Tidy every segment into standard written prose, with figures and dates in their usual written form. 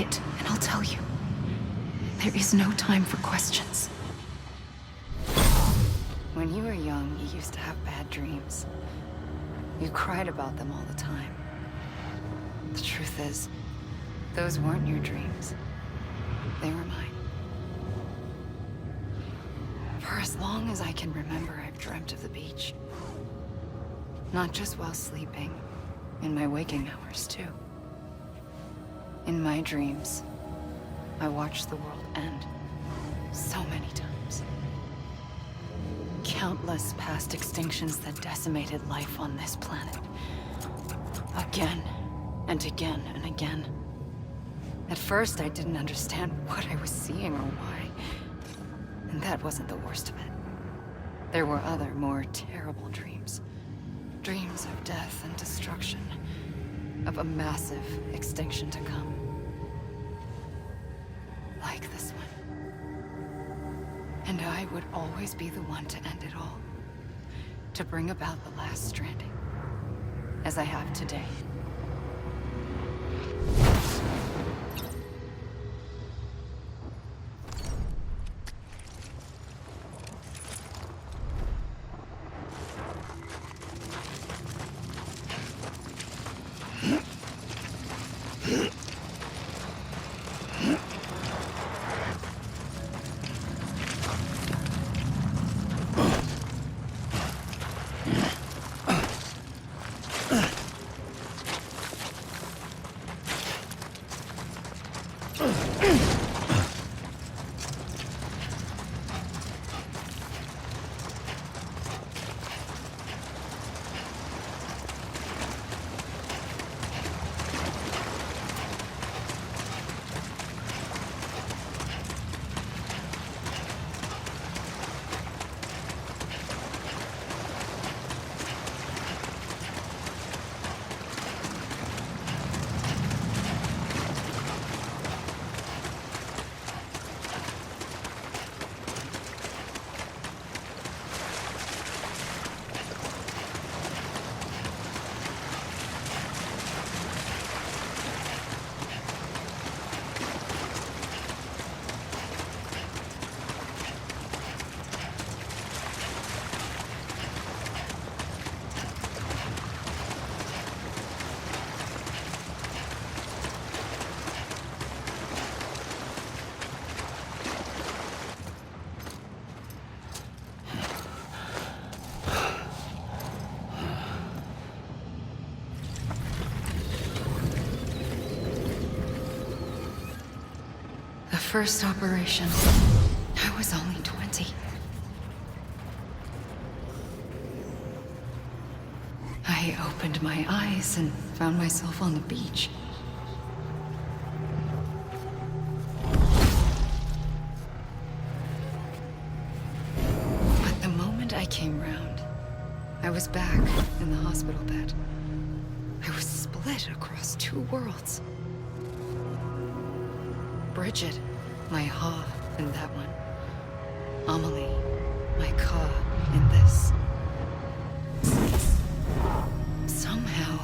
quiet, and I'll tell you. There is no time for questions. When you were young, you used to have bad dreams. You cried about them all the time. The truth is, those weren't your dreams. They were mine. For as long as I can remember, I've dreamt of the beach. Not just while sleeping, in my waking hours too. In my dreams, I watched the world end so many times. Countless past extinctions that decimated life on this planet. Again, and again, and again. At first, I didn't understand what I was seeing or why. And that wasn't the worst of it. There were other, more terrible dreams. Dreams of death and destruction. Of a massive extinction to come. Like this one. And I would always be the one to end it all. To bring about the last stranding. As I have today. First operation, I was only 20. I opened my eyes and found myself on the beach. But the moment I came round, I was back in the hospital bed. I was split across two worlds. Bridget, my Ha in that one. Amelie, my Ka in this. Somehow,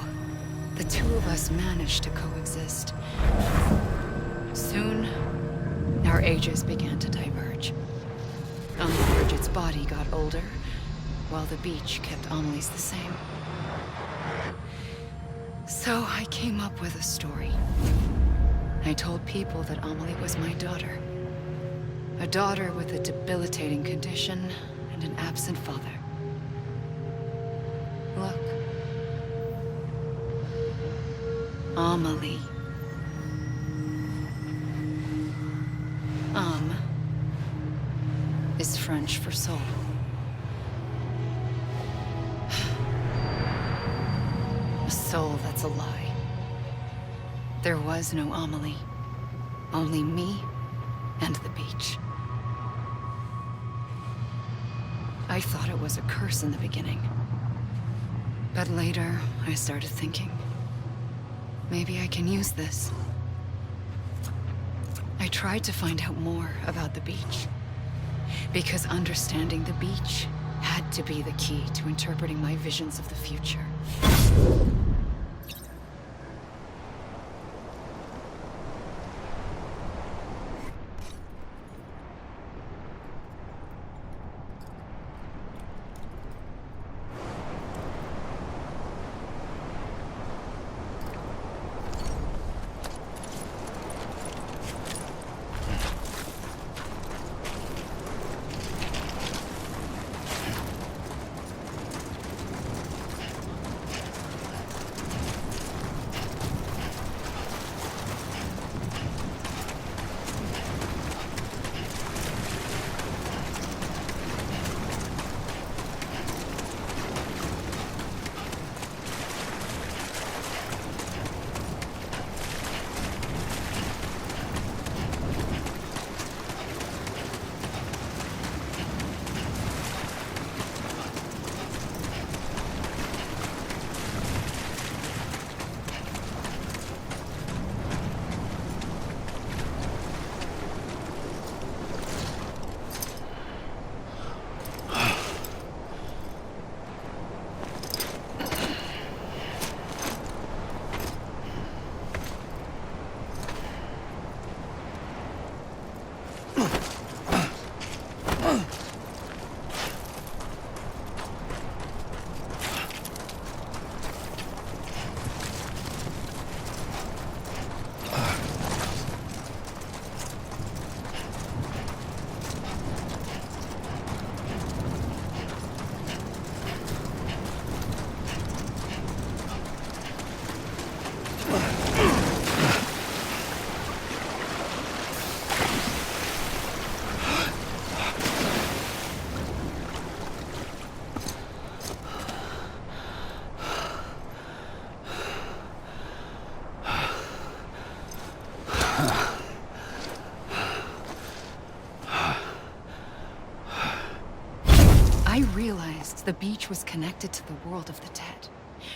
the two of us managed to coexist. Soon, our ages began to diverge. Bridget's body got older, while the beach kept Amelie's the same. So I came up with a story. I told people that Amelie was my daughter. A daughter with a debilitating condition and an absent father. Look. Amelie. Âme is French for soul. A soul that's a lie. There was no Amelie. Only me and the beach. I thought it was a curse in the beginning. But later, I started thinking, maybe I can use this. I tried to find out more about the beach. Because understanding the beach had to be the key to interpreting my visions of the future. the beach was connected to the world of the dead,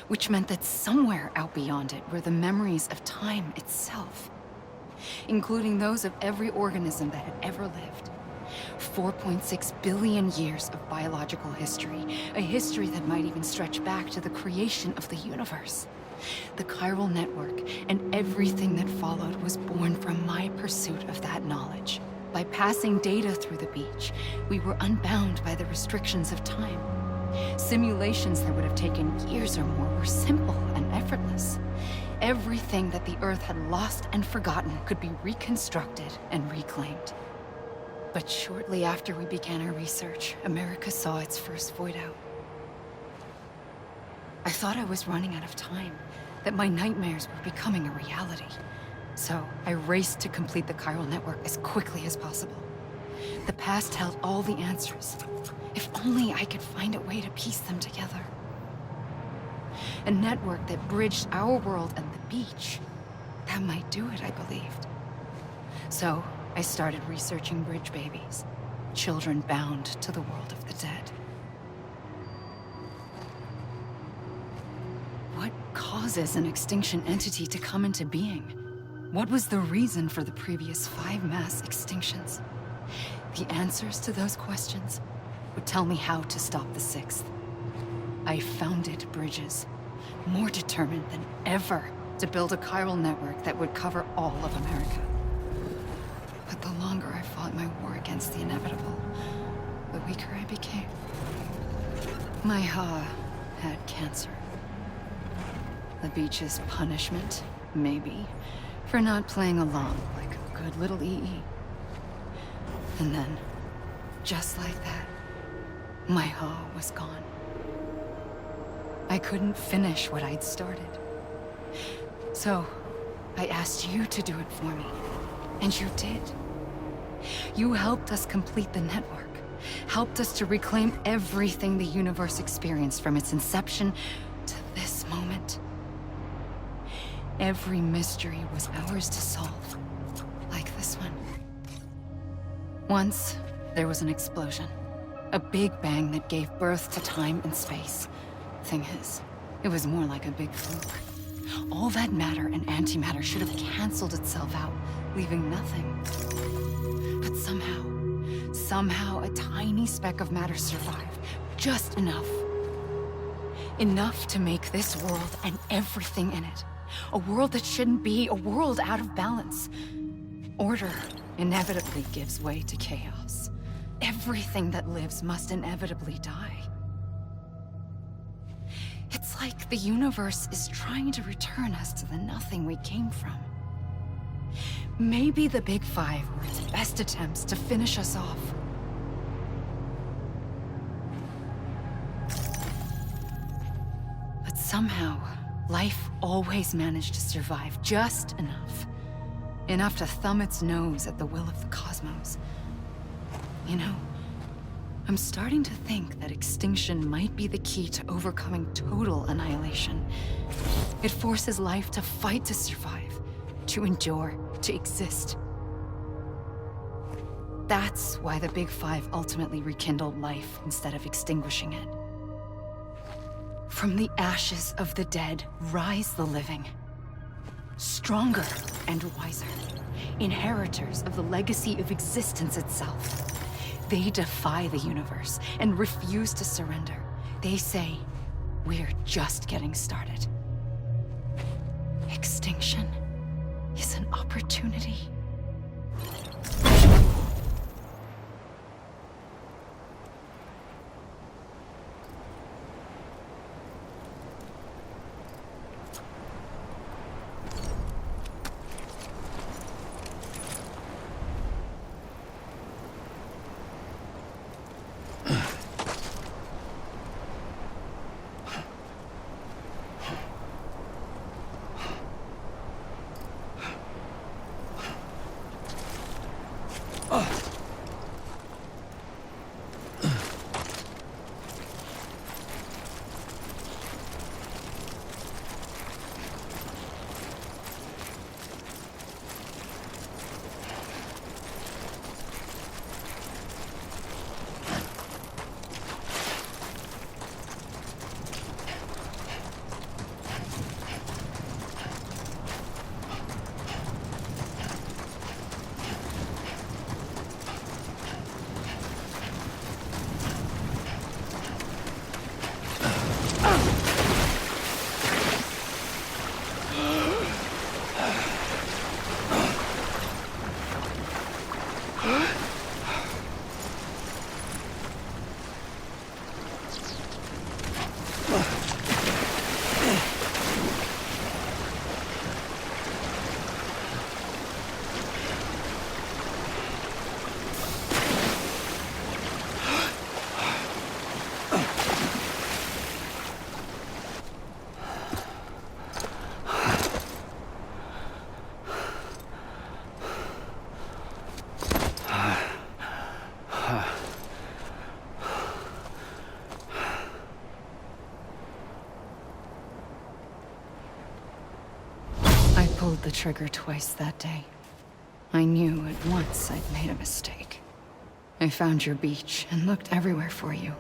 which meant that somewhere out beyond it were the memories of time itself, including those of every organism that had ever lived. 4.6 billion years of biological history, a history that might even stretch back to the creation of the universe. The chiral network and everything that followed was born from my pursuit of that knowledge. By passing data through the beach, we were unbound by the restrictions of time. Simulations that would have taken years or more were simple and effortless. Everything that the Earth had lost and forgotten could be reconstructed and reclaimed. But shortly after we began our research, America saw its first void out. I thought I was running out of time, that my nightmares were becoming a reality. So I raced to complete the chiral network as quickly as possible. The past held all the answers. If only I could find a way to piece them together. A network that bridged our world and the beach. That might do it, I believed. So I started researching bridge babies, children bound to the world of the dead. What causes an extinction entity to come into being? What was the reason for the previous 5 mass extinctions? The answers to those questions would tell me how to stop the 6th. I founded bridges, more determined than ever to build a chiral network that would cover all of America. But the longer I fought my war against the inevitable, the weaker I became. My Ha had cancer. The beach's punishment, maybe, for not playing along like a good little EE. And then, just like that, my Ha was gone. I couldn't finish what I'd started. So, I asked you to do it for me, and you did. You helped us complete the network, helped us to reclaim everything the universe experienced from its inception to this moment. Every mystery was ours to solve, like this one. Once, there was an explosion. A big bang that gave birth to time and space. Thing is, it was more like a big fluke. All that matter and antimatter should have canceled itself out, leaving nothing. But somehow a tiny speck of matter survived. Just enough. Enough to make this world and everything in it. A world that shouldn't be, a world out of balance. Order inevitably gives way to chaos. Everything that lives must inevitably die. It's like the universe is trying to return us to the nothing we came from. Maybe the Big Five were its best attempts to finish us off. But somehow, life always managed to survive just enough. Enough to thumb its nose at the will of the cosmos. You know, I'm starting to think that extinction might be the key to overcoming total annihilation. It forces life to fight to survive, to endure, to exist. That's why the Big Five ultimately rekindled life instead of extinguishing it. From the ashes of the dead rise the living. Stronger and wiser. Inheritors of the legacy of existence itself. They defy the universe and refuse to surrender. They say, we're just getting started. Extinction is an opportunity. pulled the trigger twice that day. I knew at once I'd made a mistake. I found your beach and looked everywhere for you.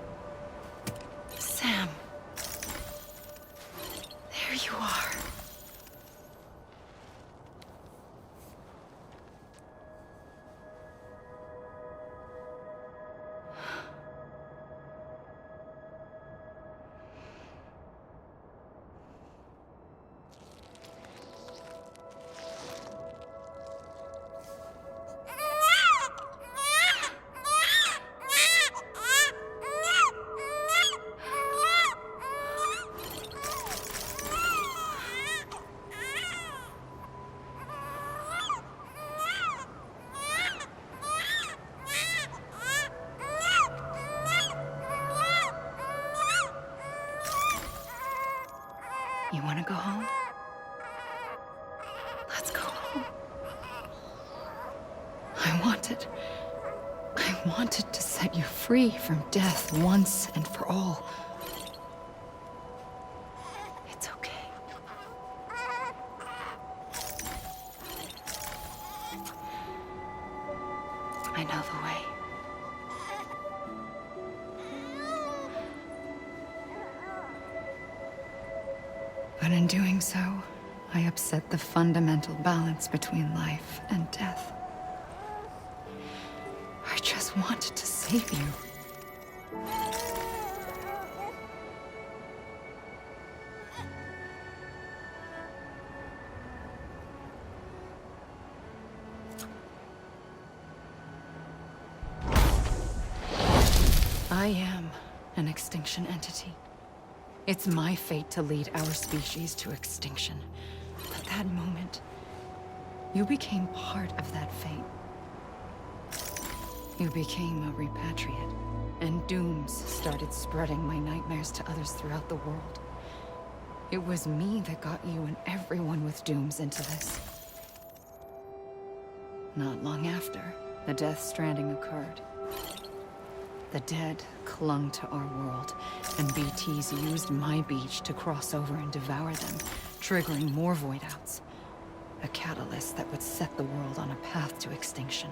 Sam. There you are. You want to go home? Let's go home. I wanted to set you free from death once and for all. It's okay. I know the way. But in doing so, I upset the fundamental balance between life and death. I just wanted to save you. I am an extinction entity. It's my fate to lead our species to extinction. But that moment, you became part of that fate. You became a repatriate, and dooms started spreading my nightmares to others throughout the world. It was me that got you and everyone with dooms into this. Not long after, the Death Stranding occurred. The dead clung to our world, and BTs used my beach to cross over and devour them, triggering more void outs. A catalyst that would set the world on a path to extinction.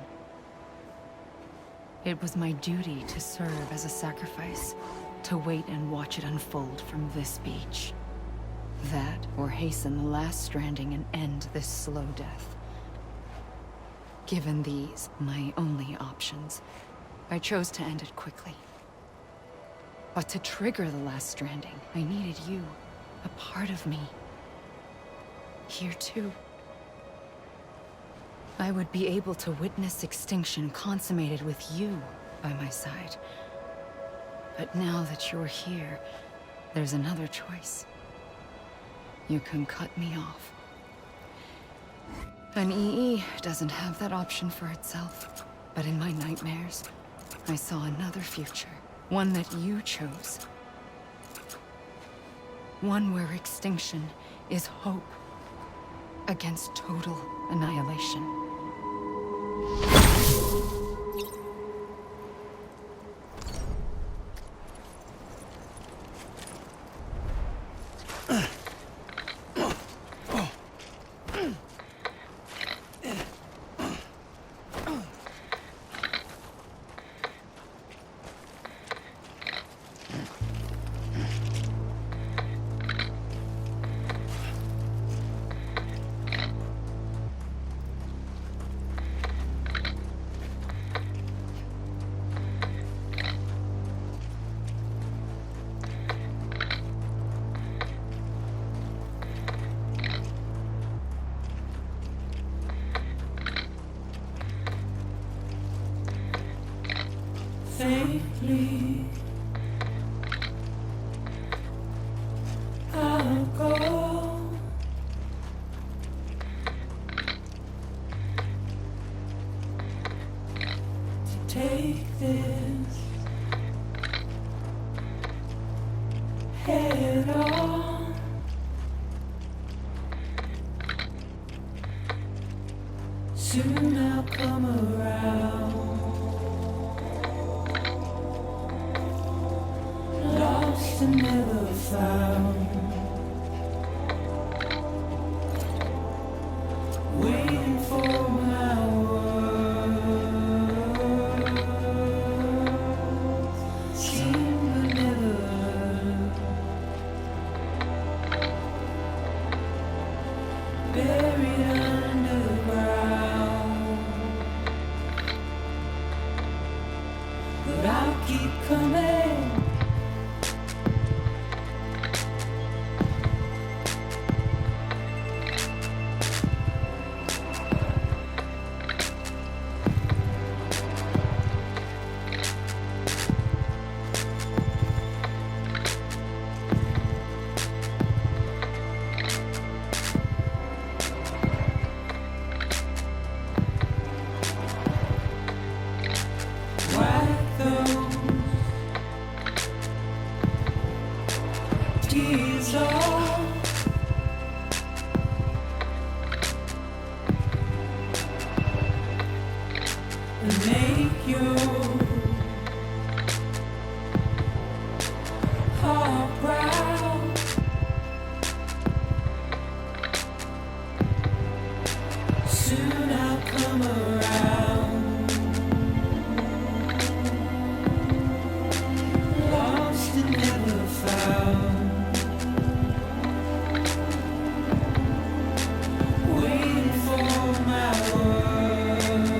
It was my duty to serve as a sacrifice, to wait and watch it unfold from this beach. That, or hasten the last stranding and end this slow death. Given these, my only options, I chose to end it quickly. But to trigger the last stranding, I needed you, a part of me. Here too. I would be able to witness extinction consummated with you by my side. But now that you're here, there's another choice. You can cut me off. An EE doesn't have that option for itself. But in my nightmares, I saw another future. One that you chose. One where extinction is hope against total annihilation. Faintly, I'll go. To take this head on. Soon I'll come around. Lost and never found. dissolve. And make your heart proud. Soon I'll come around. Lost and never found. Waiting for my words.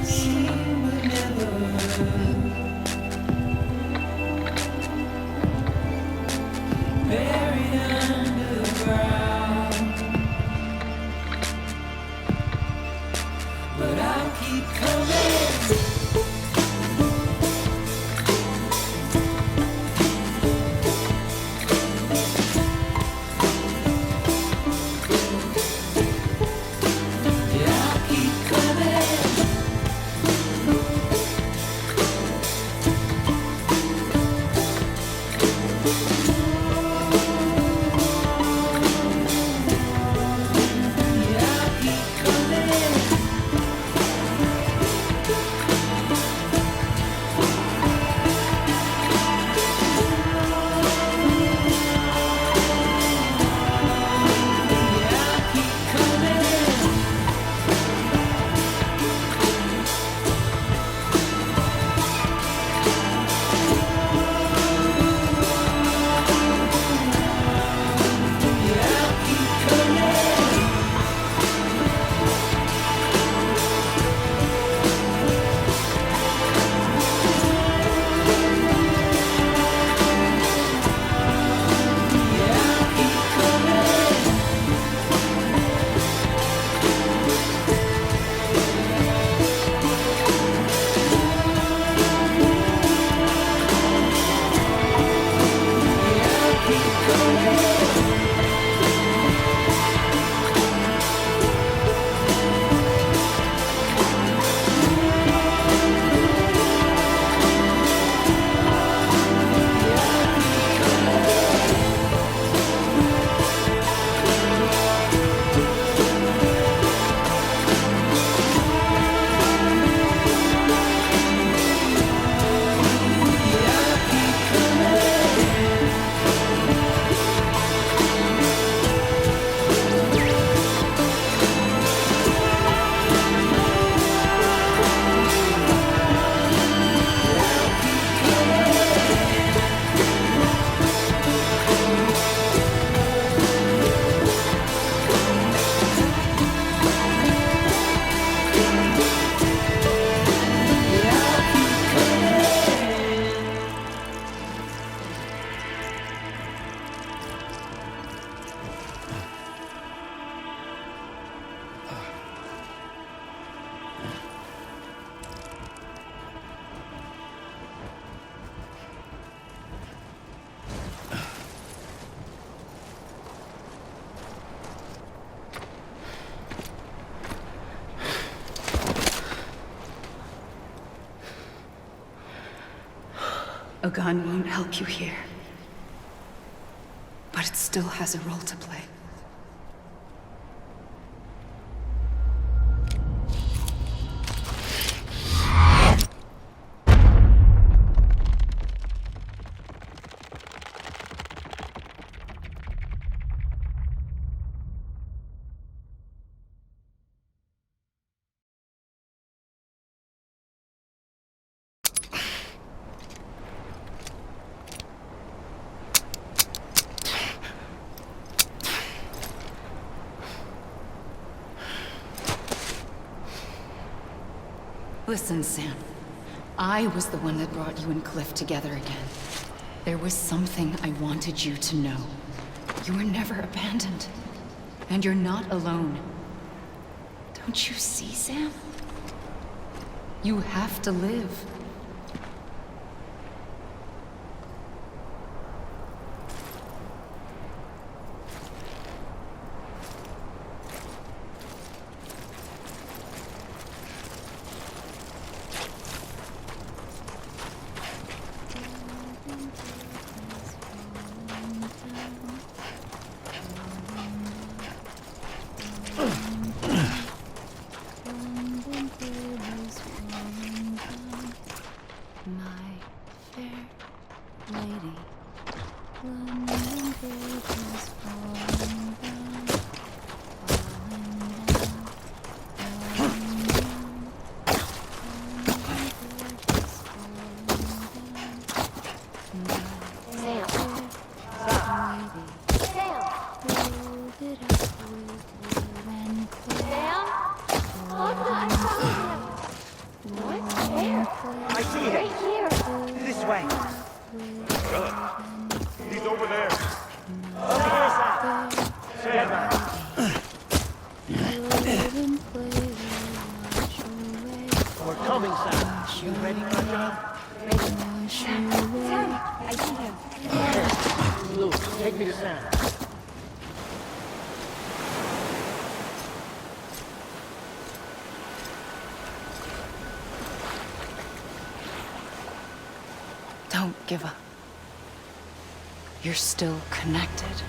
Seen but never heard. Buried underground. But I'll keep coming. Yeah, I'll keep coming. Yeah, I'll keep coming. Yeah, I'll keep coming. Yeah, I'll keep coming. Yeah, I'll keep coming. Yeah, I'll keep coming. A gun won't help you here. But it still has a role to play. Listen, Sam. I was the one that brought you and Cliff together again. There was something I wanted you to know. You were never abandoned. And you're not alone. Don't you see, Sam? You have to live. lady. London Bridge is falling down, falling down, falling down. London Bridge is falling down. Sam! Hold it up with you and play. Sam? Look, I found him! What? Where? I see him. Right here! This way. Good. He's over there. Over here, Sam. Stand back. We're coming, Sam. You ready, my job? Sam, I see him. Luke, take me to Sam. Don't give up. You're still connected.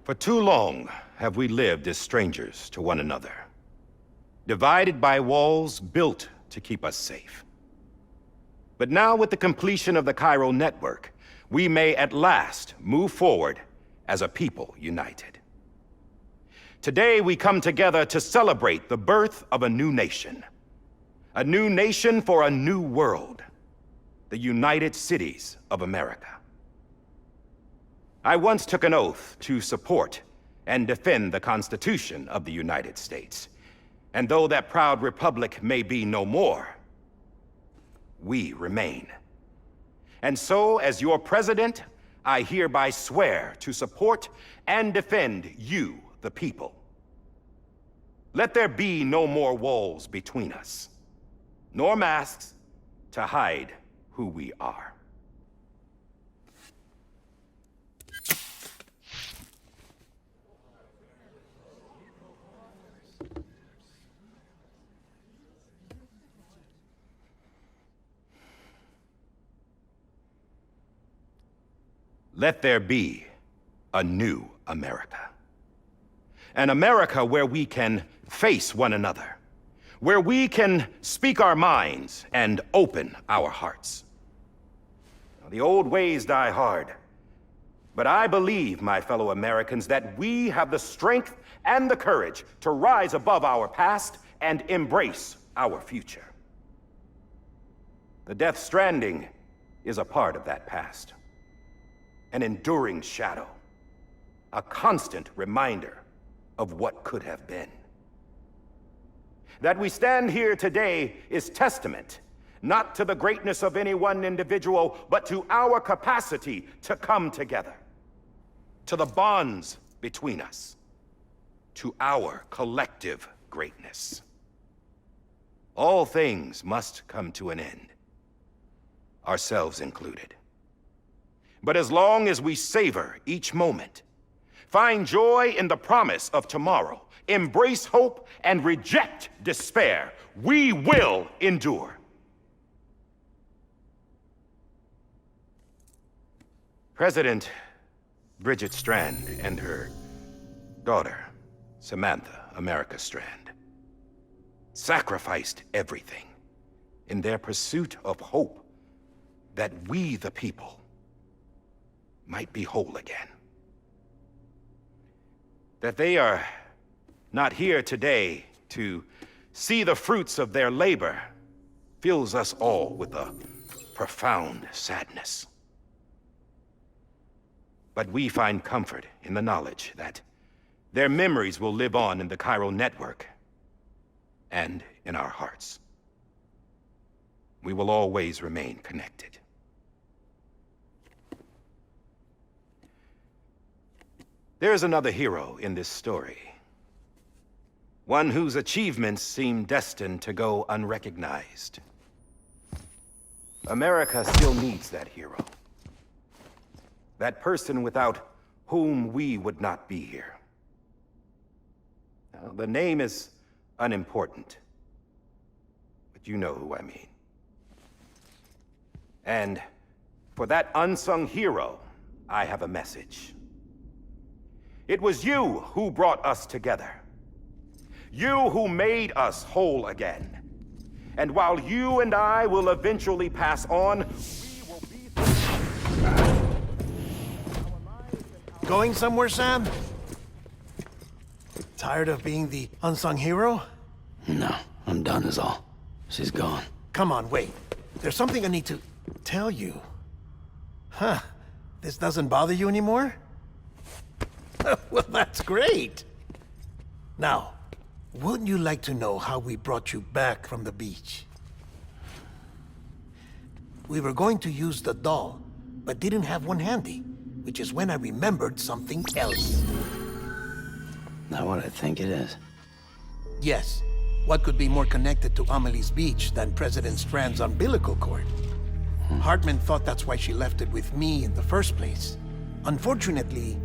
For too long have we lived as strangers to one another, divided by walls built to keep us safe. But now, with the completion of the Chiral network, we may at last move forward as a people united. Today, we come together to celebrate the birth of a new nation for a new world, the United Cities of America. I once took an oath to support and defend the Constitution of the United States. And though that proud republic may be no more, we remain. And so, as your president, I hereby swear to support and defend you, the people. Let there be no more walls between us, nor masks to hide who we are. Let there be a new America. An America where we can face one another. Where we can speak our minds and open our hearts. Now, the old ways die hard. But I believe, my fellow Americans, that we have the strength and the courage to rise above our past and embrace our future. The Death Stranding is a part of that past. An enduring shadow. A constant reminder of what could have been. That we stand here today is testament, not to the greatness of any one individual, but to our capacity to come together. To the bonds between us. To our collective greatness. All things must come to an end. Ourselves included. But as long as we savor each moment, find joy in the promise of tomorrow, embrace hope, and reject despair, we will endure. President Bridget Strand and her daughter, Samantha America Strand, sacrificed everything in their pursuit of hope that we, the people, might be whole again. That they are not here today to see the fruits of their labor fills us all with a profound sadness. But we find comfort in the knowledge that their memories will live on in the chiral network and in our hearts. We will always remain connected. There is another hero in this story. One whose achievements seem destined to go unrecognized. America still needs that hero. That person without whom we would not be here. Now, the name is unimportant, but you know who I mean. And for that unsung hero, I have a message. It was you who brought us together. You who made us whole again. And while you and I will eventually pass on, we will be... Going somewhere, Sam? Tired of being the unsung hero? No, I'm done is all. She's gone. Come on, wait. There's something I need to tell you. Huh. This doesn't bother you anymore? Well, that's great. Now, wouldn't you like to know how we brought you back from the beach? We were going to use the doll, but didn't have one handy, which is when I remembered something else. Not what I think it is. Yes. What could be more connected to Amelie's beach than President Strand's umbilical cord? Hartman thought that's why she left it with me in the first place. Unfortunately...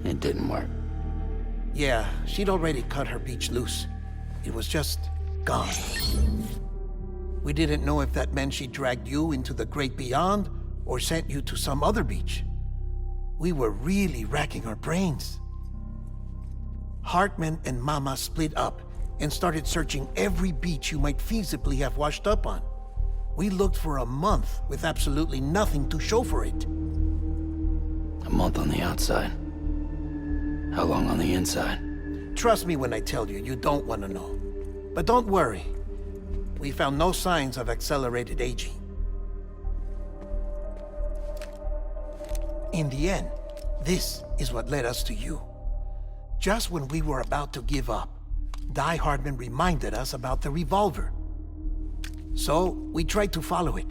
It didn't work. Yeah, she'd already cut her beach loose. It was just gone. We didn't know if that meant she dragged you into the great beyond or sent you to some other beach. We were really racking our brains. Hartman and Mama split up and started searching every beach you might feasibly have washed up on. We looked for a month with absolutely nothing to show for it. A month on the outside. How long on the inside? Trust me when I tell you, you don't want to know. But don't worry. We found no signs of accelerated aging. In the end, this is what led us to you. Just when we were about to give up, Die Hardman reminded us about the revolver. So, we tried to follow it,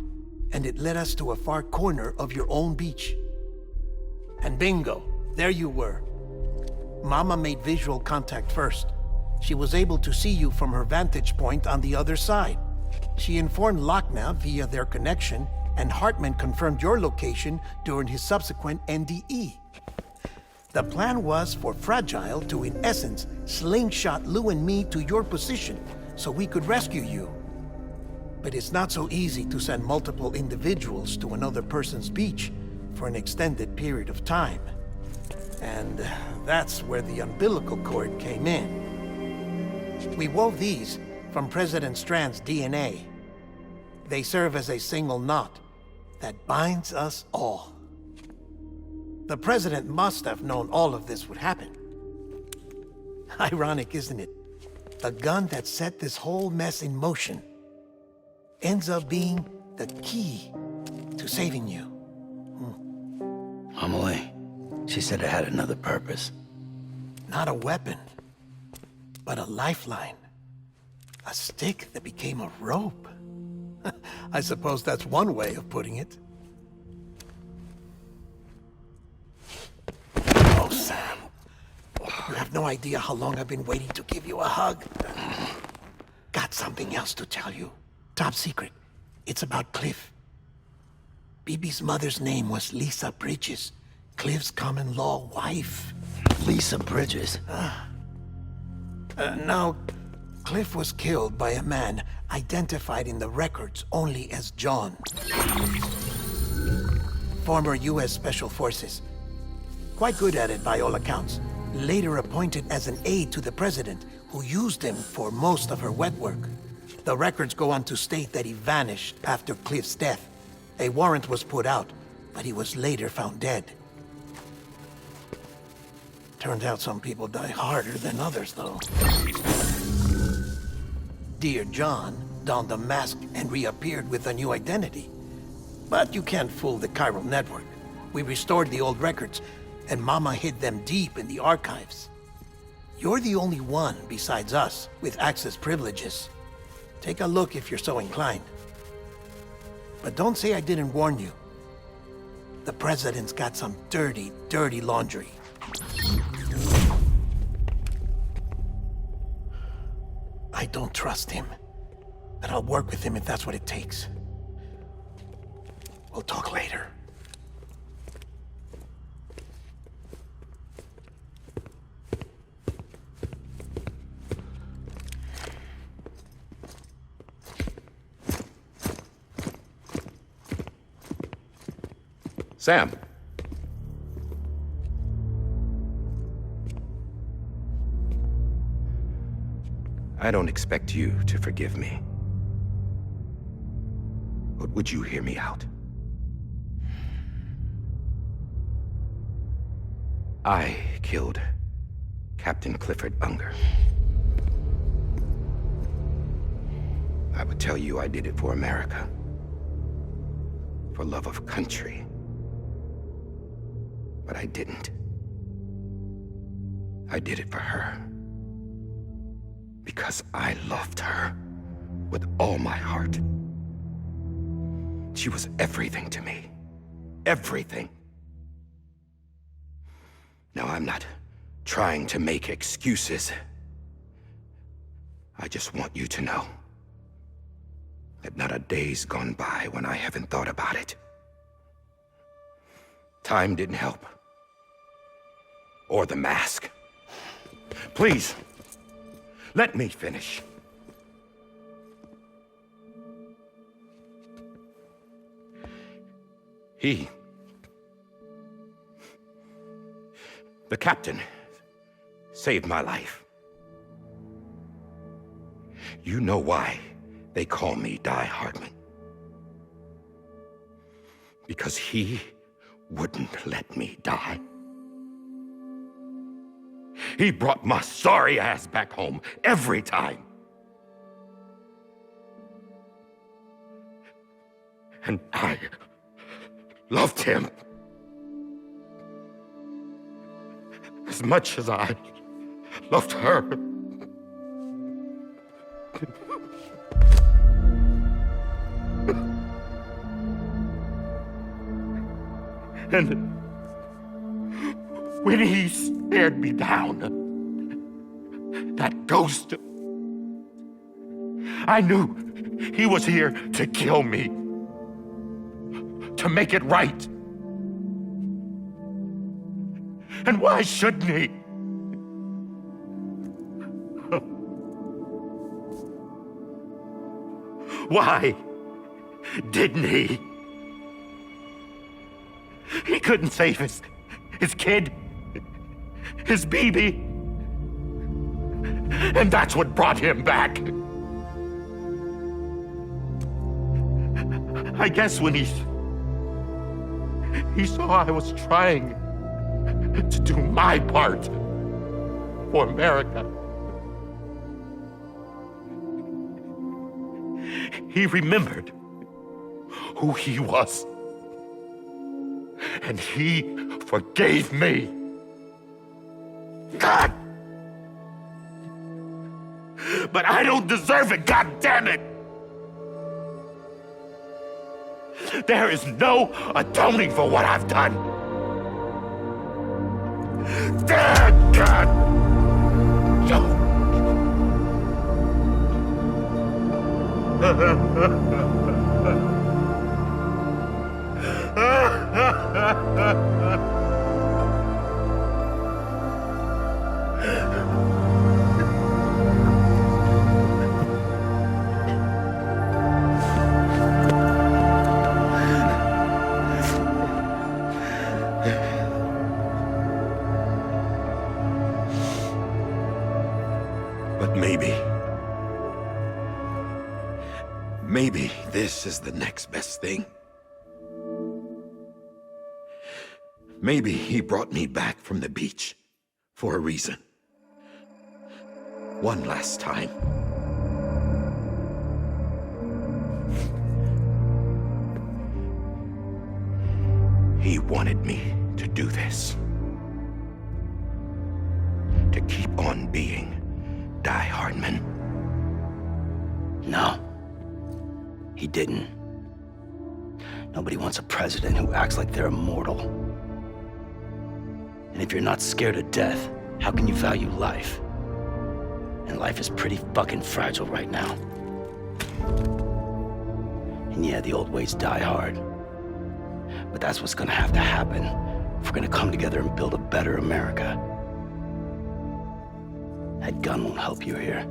and it led us to a far corner of your own beach. And bingo, there you were. Mama made visual contact first. She was able to see you from her vantage point on the other side. She informed Lochna via their connection, and Hartman confirmed your location during his subsequent NDE. The plan was for Fragile to, in essence, slingshot Lou and me to your position so we could rescue you. But it's not so easy to send multiple individuals to another person's beach for an extended period of time. And that's where the umbilical cord came in. We wove these from President Strand's DNA. They serve as a single knot that binds us all. The President must have known all of this would happen. Ironic, isn't it? The gun that set this whole mess in motion ends up being the key to saving you. Amelie, she said it had another purpose. Not a weapon, but a lifeline. A stick that became a rope. I suppose that's one way of putting it. Oh, Sam. You have no idea how long I've been waiting to give you a hug. Got something else to tell you. Top secret. It's about Cliff. Bibi's mother's name was Lisa Bridges, Cliff's common-law wife. Lisa Bridges? Now, Cliff was killed by a man identified in the records only as John. Former U.S. Special Forces. Quite good at it by all accounts. Later appointed as an aide to the president, who used him for most of her wet work. The records go on to state that he vanished after Cliff's death. A warrant was put out, but he was later found dead. Turns out some people die harder than others, though. Dear John donned a mask and reappeared with a new identity. But you can't fool the chiral network. We restored the old records, and Mama hid them deep in the archives. You're the only one besides us with access privileges. Take a look if you're so inclined. But don't say I didn't warn you. The president's got some dirty, dirty laundry. I don't trust him, but I'll work with him if that's what it takes. We'll talk later. Sam. I don't expect you to forgive me. But would you hear me out? I killed Captain Clifford Unger. I would tell you I did it for America. For love of country. But I didn't. I did it for her. Because I loved her with all my heart. She was everything to me. Everything. Now, I'm not trying to make excuses. I just want you to know that not a day's gone by when I haven't thought about it. Time didn't help. Or the mask. Please, let me finish. The captain, saved my life. You know why they call me Die Hardman. Because he wouldn't let me die. He brought my sorry ass back home every time. And I loved him as much as I loved her. And when he stared me down, that ghost, I knew he was here to kill me, to make it right. And why shouldn't he? Why didn't he? He couldn't save his kid, his BB. And that's what brought him back. I guess when he saw I was trying to do my part for America, he remembered who he was. And he forgave me. God! But I don't deserve it, God damn it! There is no atoning for what I've done. Damn God! But maybe this is the next best thing. Maybe he brought me back from the beach for a reason. One last time. He wanted me to do this. To keep on being Die Hardman. No. He didn't. Nobody wants a president who acts like they're immortal. And if you're not scared of death, how can you value life? And life is pretty fucking fragile right now. And yeah, the old ways die hard. But that's what's gonna have to happen if we're gonna come together and build a better America. That gun won't help you here.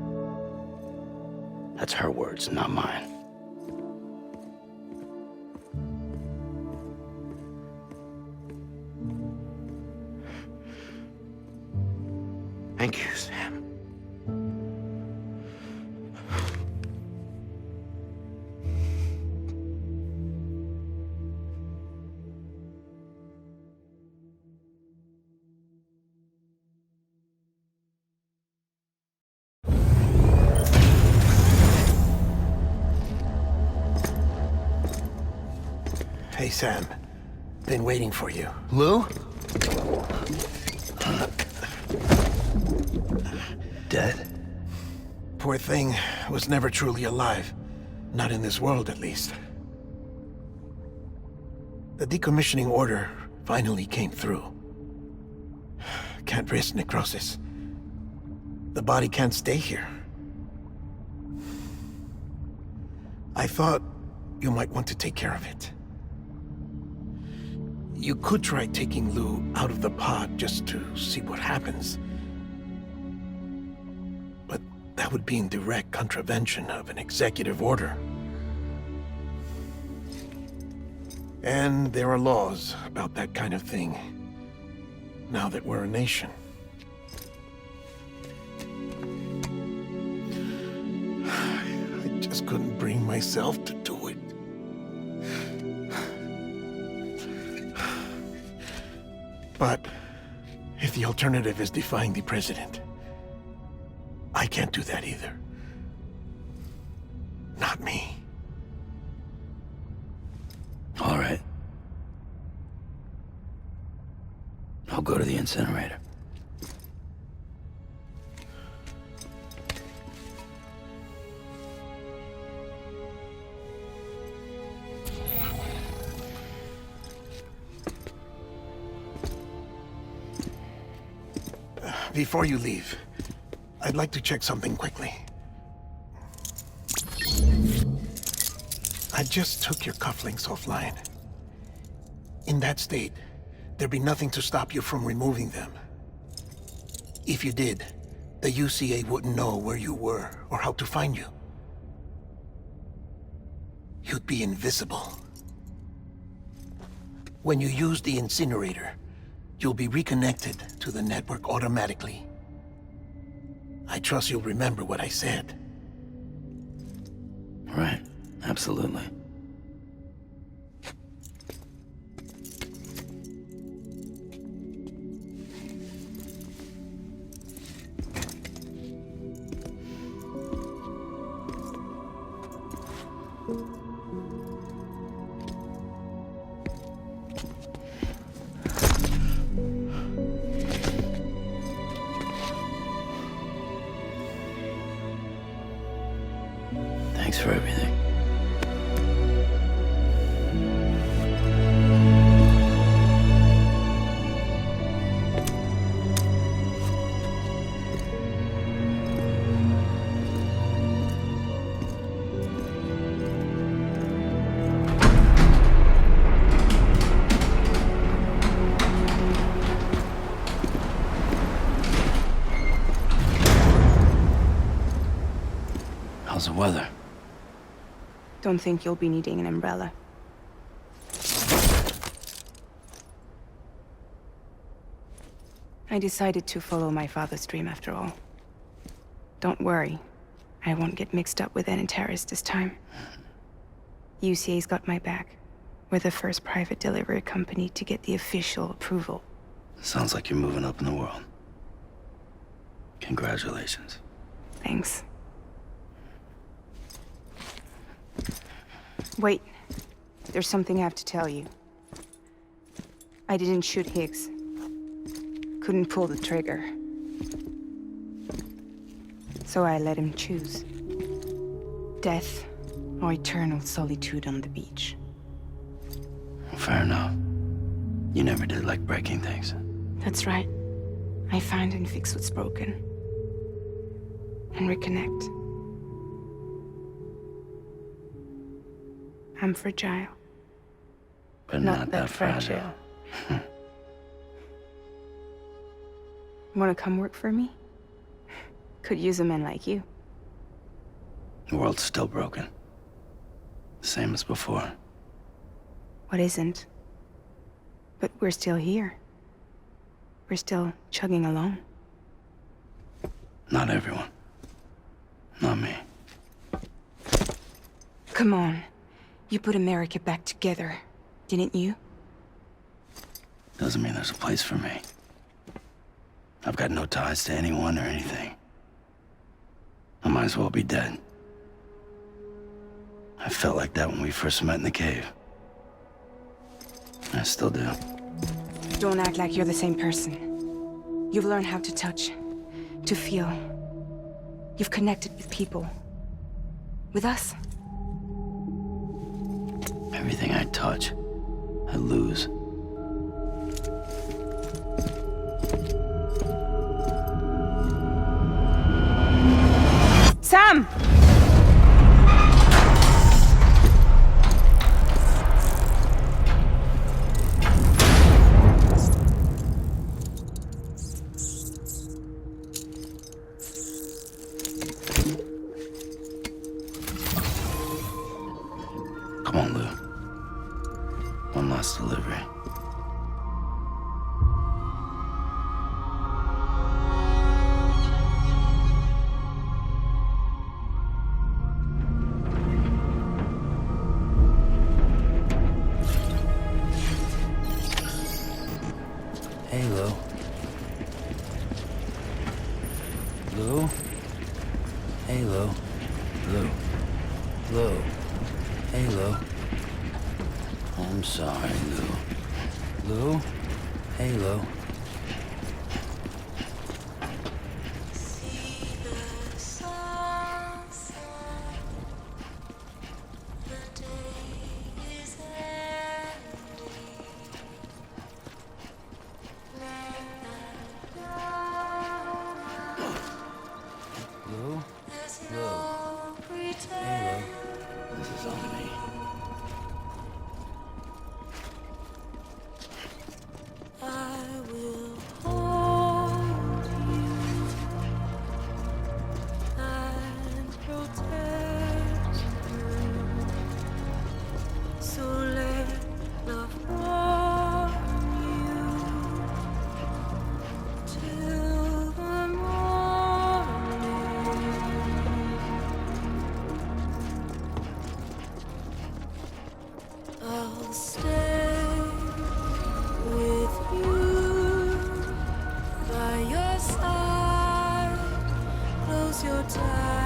That's her words, not mine. Thank you, Sam. Hey, Sam. Been waiting for you. Lou? Dead? Poor thing was never truly alive. Not in this world, at least. The decommissioning order finally came through. Can't risk necrosis. The body can't stay here. I thought you might want to take care of it. You could try taking Lou out of the pod just to see what happens. But that would be in direct contravention of an executive order. And there are laws about that kind of thing, now that we're a nation. I just couldn't bring myself to do it. But if the alternative is defying the president, I can't do that either. Not me. All right. I'll go to the incinerator. Before you leave, I'd like to check something quickly. I just took your cufflinks offline. In that state, there'd be nothing to stop you from removing them. If you did, the UCA wouldn't know where you were or how to find you. You'd be invisible. When you use the incinerator, you'll be reconnected to the network automatically. I trust you'll remember what I said. Right, absolutely. Thanks for everything. How's the weather? Don't think you'll be needing an umbrella. I decided to follow my father's dream after all. Don't worry, I won't get mixed up with any terrorists this time. UCA's got my back. We're the first private delivery company to get the official approval. Sounds like you're moving up in the world. Congratulations. Thanks. Wait, there's something I have to tell you. I didn't shoot Higgs. Couldn't pull the trigger. So I let him choose. Death or eternal solitude on the beach. Fair enough. You never did like breaking things. That's right. I find and fix what's broken. And reconnect. I'm fragile. But not that fragile. Wanna come work for me? Could use a man like you. The world's still broken. Same as before. What isn't? But we're still here. We're still chugging along. Not everyone. Not me. Come on. You put America back together, didn't you? Doesn't mean there's a place for me. I've got no ties to anyone or anything. I might as well be dead. I felt like that when we first met in the cave. I still do. Don't act like you're the same person. You've learned how to touch, to feel. You've connected with people. With us. Everything I touch, I lose. Sam! Come on, Lou. One last delivery. Hey, Lou. Lou? Hey, Lou. Lou. Lou. Hey, Lou. I'm sorry, Lou. Lou? Hey, Lou. Lou? Lou? Hey, Lou. This is on me. your time.